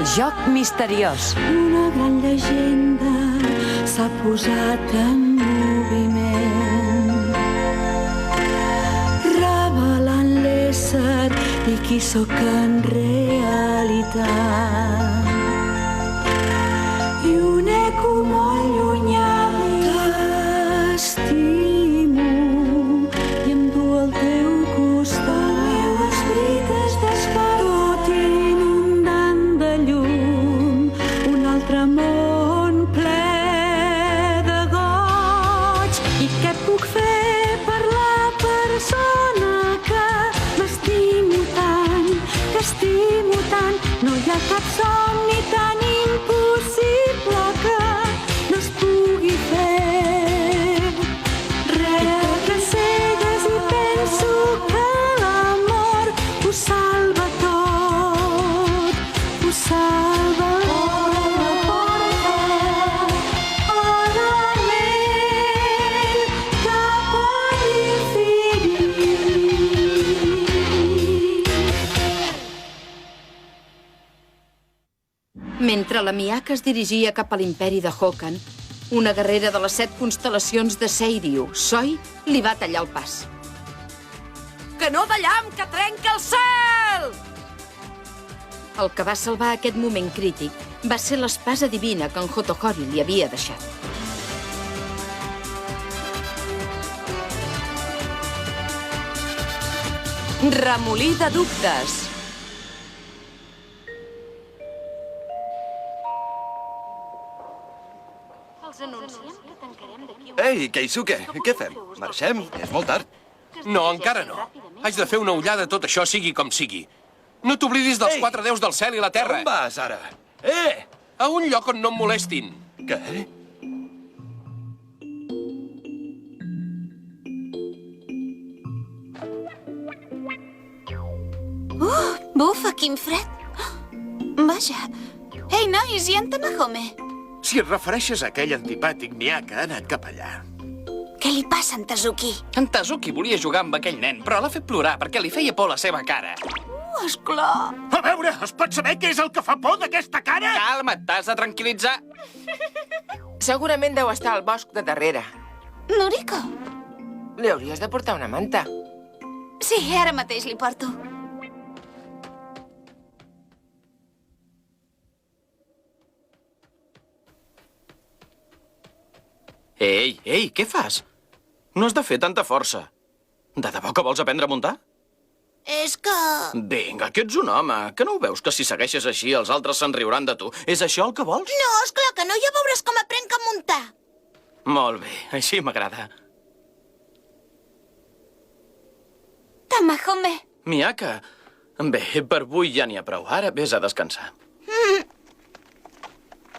El joc misteriós. Una gran llegenda s'ha posat en moviment, revelant l'ésser i qui sóc en realitat. I un eco molt llunyà t'estimo i em du al teu costat. Meves brides tot inundant de llum, un altre món ple de goig. I què puc fer per la persona que m'estimo tant, que estimo tant? No hi ha cap somni tan impossible que no es pugui fer. Rebre cegues i penso que l'amor ho salva tot, ho salva tot. La porta a la ment cap a l'infinit. Mentre la Miyaka es dirigia cap a l'imperi de Hokan, una guerrera de les 7 constel·lacions de Seiryu, Soi, li va tallar el pas. Canó de llamp que trenca el cel! El que va salvar aquest moment crític va ser l'espasa divina que en Hotohori li havia deixat. Remolí de dubtes. Ei, Keisuke, què fem? Marxem? És molt tard. No, encara no. Haig de fer una ullada a tot això, sigui com sigui. No t'oblidis dels 4 déus del cel i la terra. On vas, ara? A un lloc on no em molestin. Què? Bufa, quin fred. Vaja. Ei, nois, i en Tamahome? Si et refereixes a aquell antipàtic Miyaka, ha anat cap allà. Què li passa a en Tazuki? En Tazuki volia jugar amb aquell nen, però l'ha fet plorar perquè li feia por la seva cara. Esclar. A veure, es pot saber què és el que fa por d'aquesta cara? Calma't, t'has de tranquil·litzar. Segurament deu estar al bosc de darrere. Noriko? Li hauries de portar una manta. Sí, ara mateix li porto. Ei, què fas? No has de fer tanta força. De debò que vols aprendre a muntar? És que... Vinga, que ets un home. Que no ho veus que si segueixes així els altres se'n riuran de tu? És això el que vols? No, esclar que no, ja veuràs com aprenc a muntar. Molt bé, així m'agrada. Tamahome. Miyaka, bé, per avui ja n'hi ha prou. Ara vés a descansar.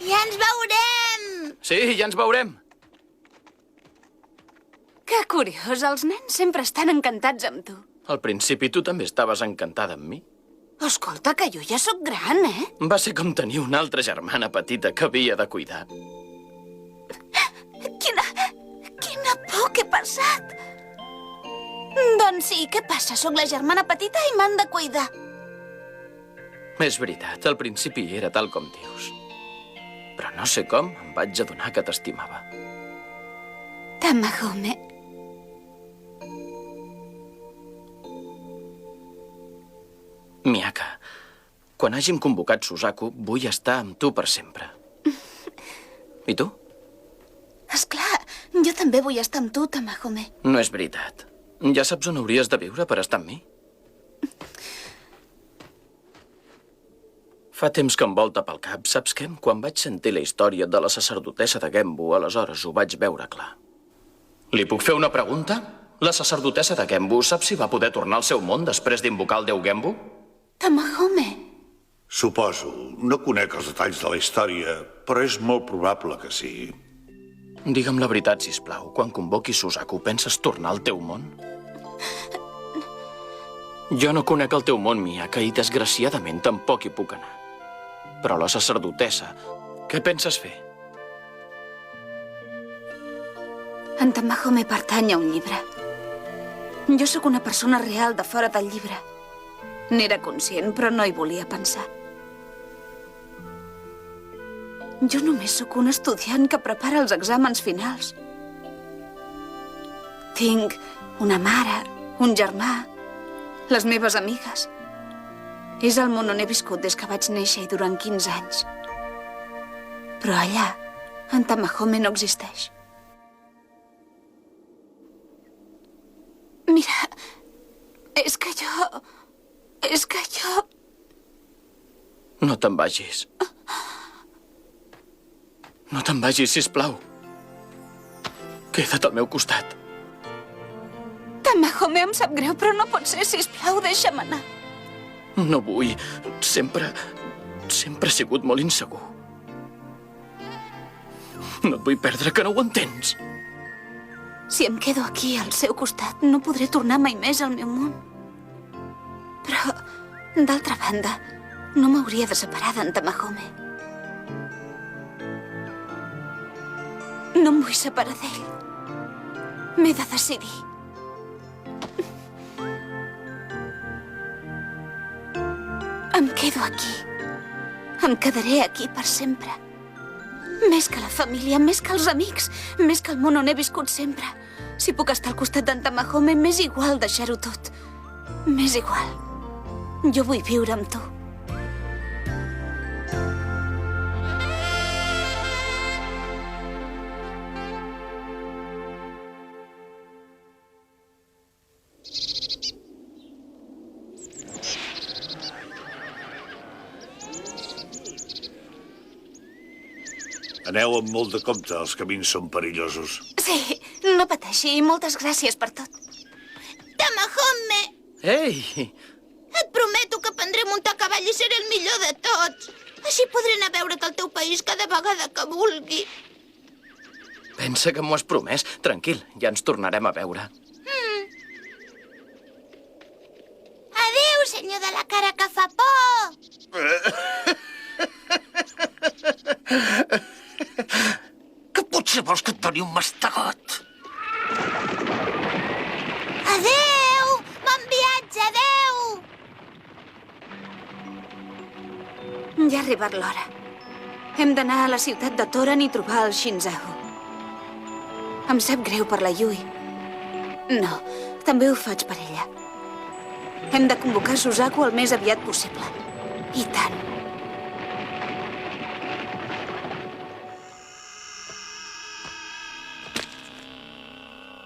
Ja ens veurem! Sí, ja ens veurem. Que curiós, els nens sempre estan encantats amb tu. Al principi tu també estaves encantada amb mi. Escolta, que jo ja sóc gran, eh? Va ser com tenir una altra germana petita que havia de cuidar. Quina por que he passat! Doncs sí, què passa? Sóc la germana petita i m'han de cuidar. És veritat, al principi era tal com dius. Però no sé com em vaig adonar que t'estimava. Tamahome. Miyaka, quan hàgim convocat Suzaku, vull estar amb tu per sempre. I tu? Esclar, jo també vull estar amb tu, Tamahome. No és veritat. Ja saps on hauries de viure per estar amb mi? Fa temps que em volta pel cap, saps què? Quan vaig sentir la història de la sacerdotessa de Genbu, aleshores ho vaig veure clar. Li puc fer una pregunta? La sacerdotessa de Genbu sap si va poder tornar al seu món després d'invocar el déu Genbu? Tamahome. Suposo. No conec els detalls de la història, però és molt probable que sí. Digue'm la veritat, sisplau. Quan convoquis Suzaku, penses tornar al teu món? Jo no conec el teu món, Miyaka, i desgraciadament tampoc hi puc anar. Però la sacerdotessa, què penses fer? En Tamahome pertany a un llibre. Jo sóc una persona real de fora del llibre. N'era conscient, però no hi volia pensar. Jo només sóc un estudiant que prepara els exàmens finals. Tinc una mare, un germà, les meves amigues. És el món on he viscut des que vaig néixer i durant 15 anys. Però allà, en Tamahome no existeix. Mira, és que jo... No te'n vagis. No te'n vagis, sisplau. Queda't al meu costat. Tamahome, em sap greu, però no pot ser, sisplau, deixa'm anar. No vull. Sempre he sigut molt insegur. No et vull perdre, que no ho entens. Si em quedo aquí, al seu costat, no podré tornar mai més al meu món. Però, d'altra banda, no m'hauria de separar d'en Tamahome. No em vull separar d'ell. M'he de decidir. Em quedo aquí. Em quedaré aquí per sempre. Més que la família, més que els amics, més que el món on he viscut sempre. Si puc estar al costat d'en Tamahome, m'és igual deixar-ho tot. M'és igual. Jo vull viure amb tu. Aneu amb molt de compte, els camins són perillosos. Sí, no pateixi, i moltes gràcies per tot. Tamahome! Ei! Et prometo que aprendré a muntar a cavall i seré el millor de tots. Així podré anar a veure que el teu país cada vegada que vulgui. Pensa que m'ho has promès. Tranquil, ja ens tornarem a veure. Adéu, senyor de la cara que fa por! Que potser vols que et doni un mastegot? Adéu! Bon viatge, adéu! Ja ha arribat l'hora. Hem d'anar a la ciutat de Toran i trobar el Shinzaku. Em sap greu per la Yui. No, també ho faig per ella. Hem de convocar Suzaku el més aviat possible. I tant.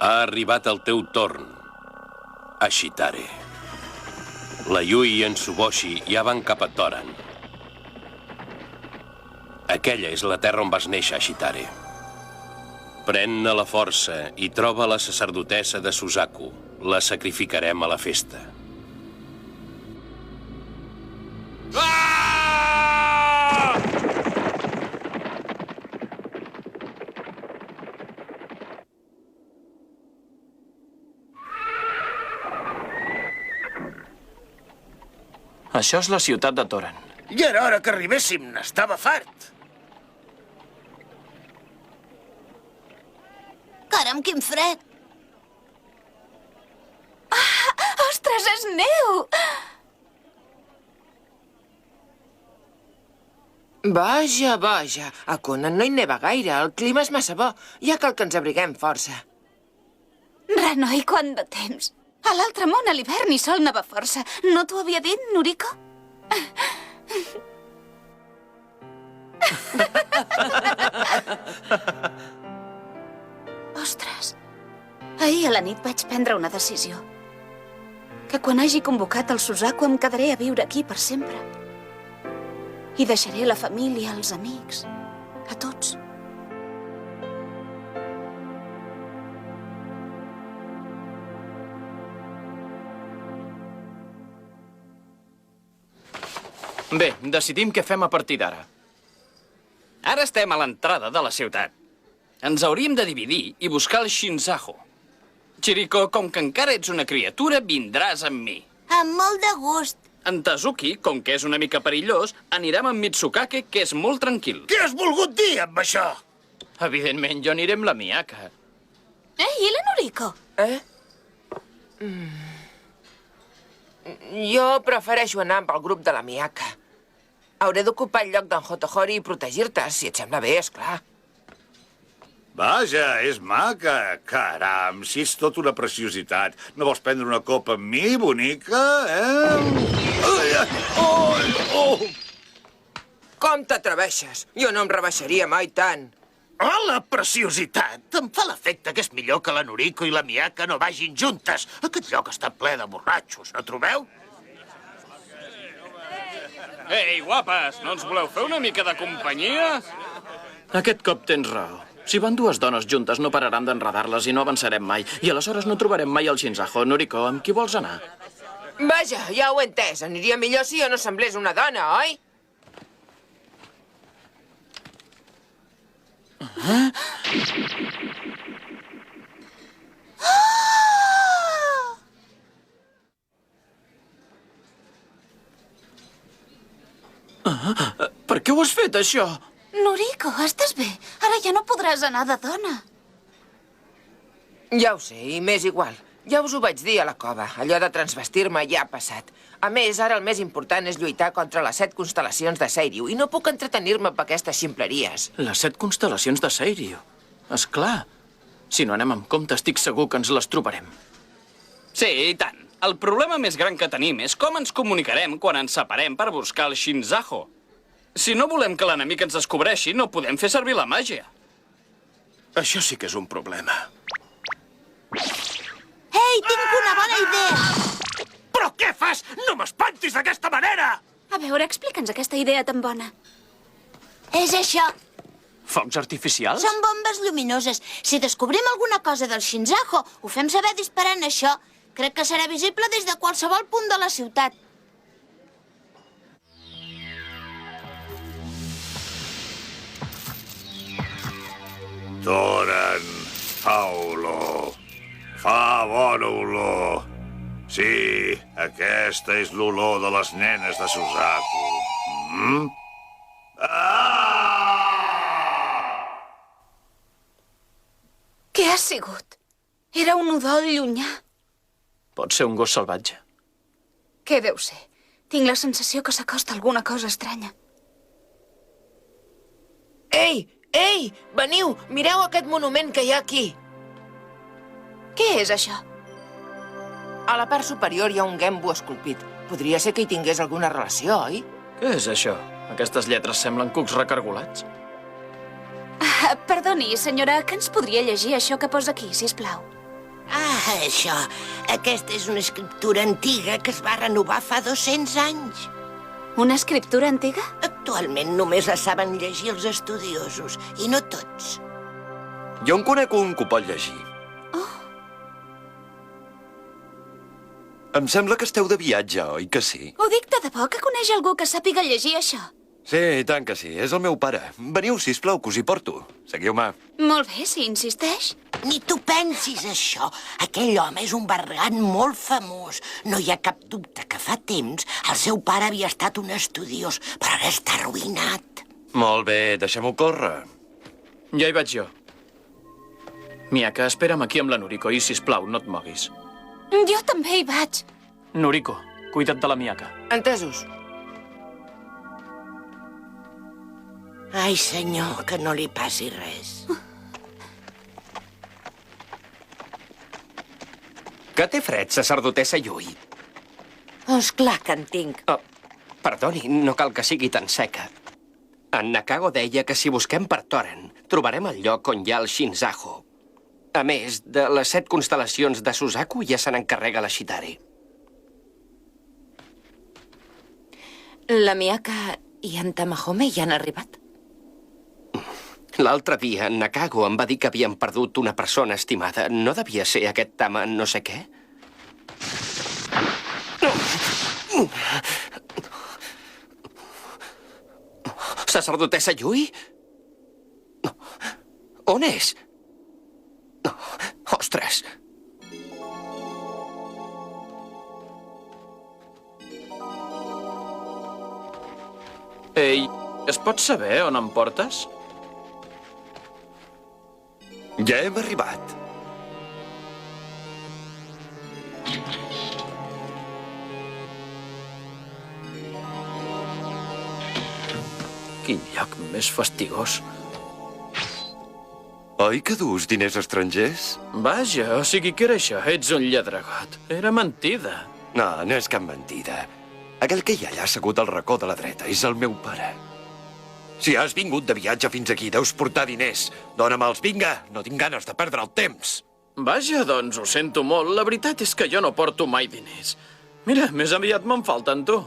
Ha arribat el teu torn, Ashitare. La Yui i en Tsuboshi ja van cap a Toran. Aquella és la terra on vas néixer, Ashitare. Pren-ne la força i troba la sacerdotessa de Suzaku. La sacrificarem a la festa. Això és la ciutat de Toran. Ja era hora que arribéssim, n'estava fart. Caram, quin fred! Ostres, és neu! Vaja, vaja. A Conan no hi neva gaire. El clima és massa bo. Ja cal que ens abriguem força. Renoi, quant de temps! A l'altre món, a l'hivern, hi sol nevar força. No t'ho havia dit, Noriko? Ostres, ahir a la nit vaig prendre una decisió. Que quan hagi convocat el Suzaku em quedaré a viure aquí per sempre. I deixaré la família, els amics, a tots. Bé, decidim què fem a partir d'ara. Ara estem a l'entrada de la ciutat. Ens hauríem de dividir i buscar el Shinzaku. Chiriko, com que encara ets una criatura, vindràs amb mi. Amb molt de gust. En Tazuki, com que és una mica perillós, anirem amb Mitsukake, que és molt tranquil. Què has volgut dir amb això? Evidentment, jo aniré amb la Miyaka. I la Noriko? Jo prefereixo anar amb el grup de la Miyaka. Hauré d'ocupar el lloc d'en Hotohori i protegir-te, si et sembla bé, esclar. Vaja, és maca. Caram, si ets tot una preciositat. No vols prendre una copa amb mi, bonica, Com t'atreveixes? Jo no em rebaixaria mai tant. Hola, preciositat! Em fa l'efecte que és millor que la Noriko i la Miyaka no vagin juntes. Aquest lloc està ple de borratxos, no trobeu? Ei, guapes, no ens voleu fer una mica de companyia? Aquest cop tens raó. Si van dues dones juntes no pararan d'enredar-les i no avançarem mai. I aleshores no trobarem mai el Shinzaho. Noriko, amb qui vols anar? Vaja, ja ho he entès. Aniria millor si jo no semblés una dona, oi? Per què ho has fet, això? Noriko, estàs bé? Ara ja no podràs anar de dona. Ja ho sé, i m'és igual. Ja us ho vaig dir a la cova. Allò de transvestir-me ja ha passat. A més, ara el més important és lluitar contra les 7 constel·lacions de Seiryu i no puc entretenir-me per aquestes ximpleries. Les 7 constel·lacions de Seiryu. És clar. Si no anem amb compte, estic segur que ens les trobarem. Sí, i tant. El problema més gran que tenim és com ens comunicarem quan ens separem per buscar el Shinzaho. Si no volem que l'enemic ens descobreixi, no podem fer servir la màgia. Això sí que és un problema. Ei, tinc una bona idea! Però què fas? No m'espantis d'aquesta manera! A veure, explica'ns aquesta idea tan bona. És això. Focs artificials? Són bombes lluminoses. Si descobrim alguna cosa del Shinzaho, ho fem saber disparant això. Crec que serà visible des de qualsevol punt de la ciutat. Toren, fa olor. Fa bona olor. Sí, aquesta és l'olor de les nenes de Suzaku. Què ha sigut? Era un udol llunyà. Pot ser un gos salvatge. Què deu ser? Tinc la sensació que s'acosta alguna cosa estranya. Ei, ei, veniu, mireu aquest monument que hi ha aquí. Què és això? A la part superior hi ha un Genbu esculpit. Podria ser que hi tingués alguna relació, oi? Què és això? Aquestes lletres semblen cucs recargolats. Perdoni, senyora, que ens podria llegir això que posa aquí, sisplau? Això. Aquesta és una escriptura antiga que es va renovar fa 200 anys. Una escriptura antiga? Actualment només la saben llegir els estudiosos, i no tots. Jo en conec un que ho pot llegir. Em sembla que esteu de viatge, oi que sí? Ho dic de debò, que coneix algú que sàpiga llegir això. Sí, i tant que sí. És el meu pare. Veniu, sisplau, que us hi porto. Seguiu-me. Molt bé, si insisteix. Ni tu pensis això. Aquell home és un bergant molt famós. No hi ha cap dubte que fa temps el seu pare havia estat un estudiós, però ara està arruïnat. Molt bé, deixem-ho córrer. Ja hi vaig jo. Miyaka, espera'm aquí amb la Noriko i, sisplau, no et moguis. Jo també hi vaig. Noriko, cuida't de la Miyaka. Entesos. Ai, senyor, que no li passi res. Que té fred, sacerdotessa Yui? És clar que en tinc. Perdoni, no cal que sigui tan seca. En Nakago deia que si busquem per Toren, trobarem el lloc on hi ha el Shinzaho. A més, de les 7 constel·lacions de Suzaku ja se n'encarrega la Shitare. La Miyaka i en Tamahome hi han arribat? L'altre dia, en Nakago em va dir que havien perdut una persona estimada. No devia ser aquest Tama no sé què? Sacerdotessa Yui? On és? Ostres! Ei, es pot saber on em portes? Ja hem arribat. Quin lloc més fastigós. Oi que dus diners estrangers? Vaja, o sigui que era això, ets un lladregot. Era mentida. No, no és cap mentida. Aquell que hi ha allà assegut al racó de la dreta és el meu pare. Si has vingut de viatge fins aquí, deus portar diners. Dóna-me'ls, vinga, no tinc ganes de perdre el temps. Vaja, doncs ho sento molt. La veritat és que jo no porto mai diners. Mira, més aviat me'n falten, tu.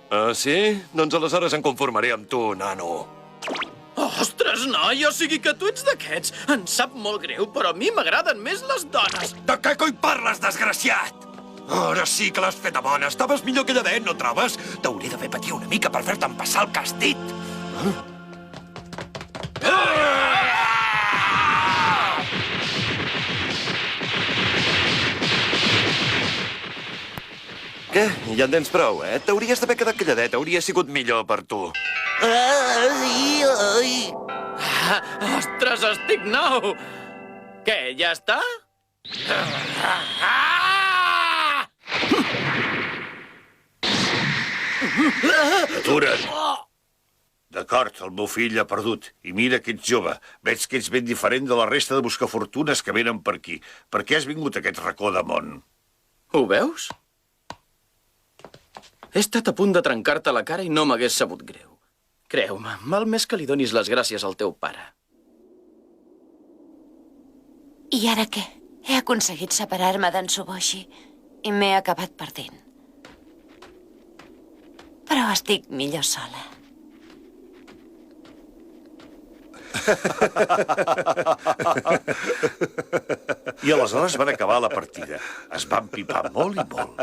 Ah, sí? Doncs aleshores em conformaré amb tu, nano. Ostres, noi, o sigui que tu ets d'aquests. Em sap molt greu, però a mi m'agraden més les dones. De què coi parles, desgraciat? Ara sí que l'has fet a bona. Estaves millor que lladet, no trobes? T'hauré de fer patir una mica per fer-te'n passar el castit. Què? Ja en tens prou, eh? T'hauries d'haver quedat calladet. Hauria sigut millor per tu. Ostres, estic nou! Què, ja està? Atura't! D'acord, el meu fill ha perdut. I mira que ets jove. Veig que ets ben diferent de la resta de buscafortunes que venen per aquí. Per què has vingut a aquest racó de món? Ho veus? He estat a punt de trencar-te la cara i no m'hagués sabut greu. Creu-me, val més que li donis les gràcies al teu pare. I ara què? He aconseguit separar-me d'en Tsuboshi i m'he acabat perdent. Però estic millor sola. I aleshores van acabar la partida. Es van pipar molt i molt.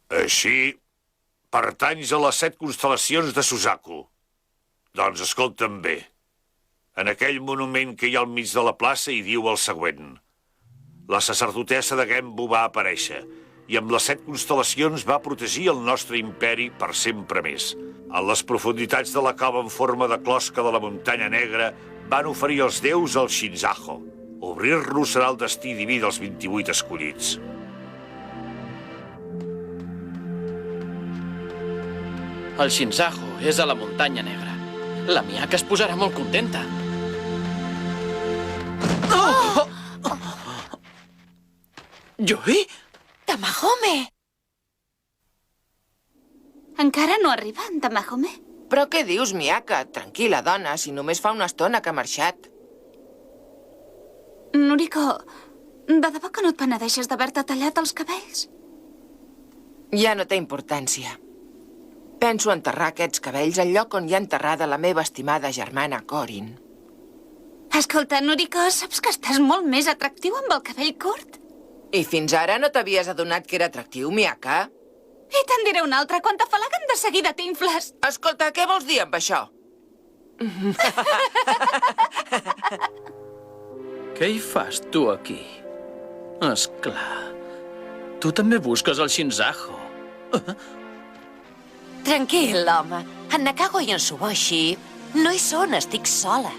Així, pertanys a les 7 constel·lacions de Suzaku. Doncs escolta'm bé. En aquell monument que hi ha al mig de la plaça hi diu el següent. La sacerdotessa de Genbu va aparèixer i amb les 7 constel·lacions va protegir el nostre imperi per sempre més. En les profunditats de la cova en forma de closca de la muntanya negra van oferir els déus al Shinzaho. Obrir-lo serà el destí diví dels 28 escollits. El Shinzaho és a la muntanya negra. La Miyaka es posarà molt contenta. Yui? Tamahome! Encara no arriba en Tamahome? Però què dius, Miyaka? Tranquil·la, dona, si només fa una estona que ha marxat. Noriko, de debò que no et penedeixes d'haver-te tallat els cabells? Ja no té importància. Penso enterrar aquests cabells al lloc on hi ha enterrada la meva estimada germana Corin. Escolta, Noriko, saps que estàs molt més atractiu amb el cabell curt? I fins ara no t'havies adonat que era atractiu, Miyaka? I te'n diré una altra, quan t'afalaguen de seguida t'infles. Escolta, què vols dir amb això? Què hi fas, tu, aquí? Esclar. Tu també busques el Shinzaho. Tranquil, home. En Nakago i en Tsuboshi no hi són, estic sola.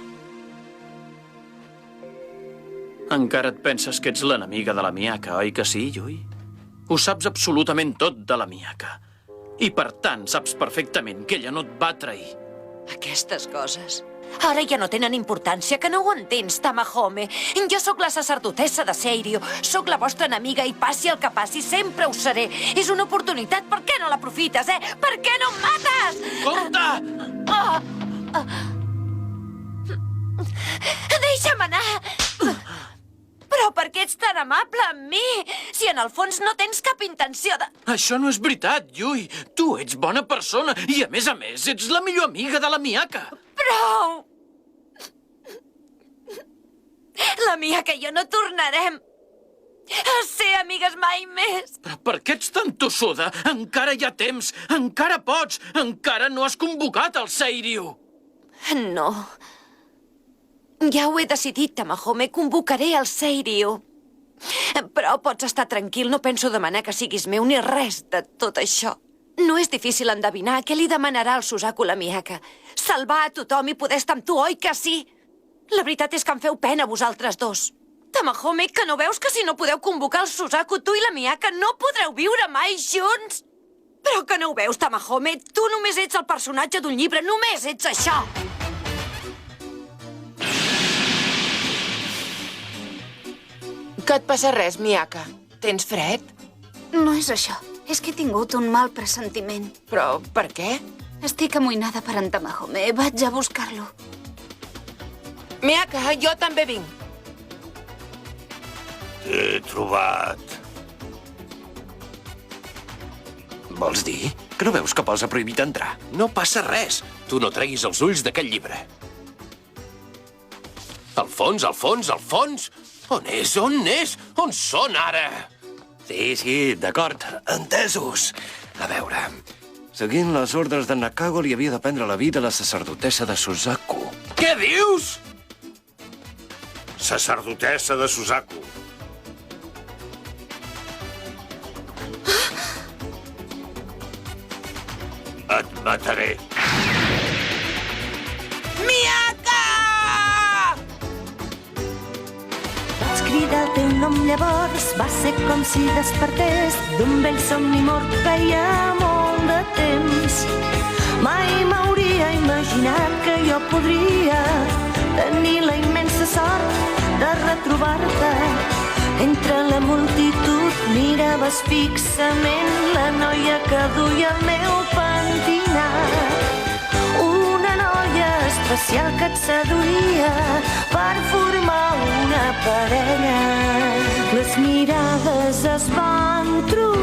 Encara et penses que ets l'enemiga de la Miyaka, oi que sí, Yui? Ho saps absolutament tot de la Miyaka. I, per tant, saps perfectament que ella no et va trair. Aquestes coses ara ja no tenen importància, que no ho entens, Tamahome. Jo sóc la sacerdotessa de Seiryu, sóc la vostra enemiga i passi el que passi, sempre ho seré. És una oportunitat, per què no l'aprofites, eh? Per què no em mates? Compte! Deixa'm anar! Però per què ets tan amable amb mi? Si en el fons no tens cap intenció de... Això no és veritat, Yui. Tu ets bona persona i, a més, ets la millor amiga de la Miyaka. Prou! La Miyaka i jo no tornarem a ser amigues mai més. Però per què ets tan tossuda? Encara hi ha temps, encara pots, encara no has convocat el Seiryu. No. Ja ho he decidit, Tamahome, convocaré el Seiryu. Però pots estar tranquil, no penso demanar que siguis meu ni res de tot això. No és difícil endevinar què li demanarà el Suzaku la Miyaka. Salvar a tothom i poder estar amb tu, oi que sí? La veritat és que em feu pena, vosaltres dos. Tamahome, que no veus que si no podeu convocar el Suzaku, tu i la Miyaka no podreu viure mai junts? Però que no ho veus, Tamahome? Tu només ets el personatge d'un llibre, només ets això! Que et passa res, Miyaka? Tens fred? No és això. És que he tingut un mal pressentiment. Però per què? Estic amoïnada per en Tamahome. Vaig a buscar-lo. Miyaka, jo també vinc. T'he trobat. Vols dir que no veus que posa prohibit entrar? No passa res. Tu no treguis els ulls d'aquest llibre. Al fons, al fons, al fons! On és? On és? On són ara? Sí, d'acord. Entesos. A veure... Seguint les ordres de Nakago, li havia de prendre la vida a la sacerdotessa de Suzaku. Què dius? Sacerdotessa de Suzaku. Et mataré. Miyaka! Vaig cridar el teu nom llavors, va ser com si despertés d'un vell somni mort feia molt de temps. Mai m'hauria imaginat que jo podria tenir la immensa sort de retrobar-te. Entre la multitud miraves fixament la noia que duia el meu pentinat. Una noia especial que et seduïa per formar una parella. Les mirades es van trobar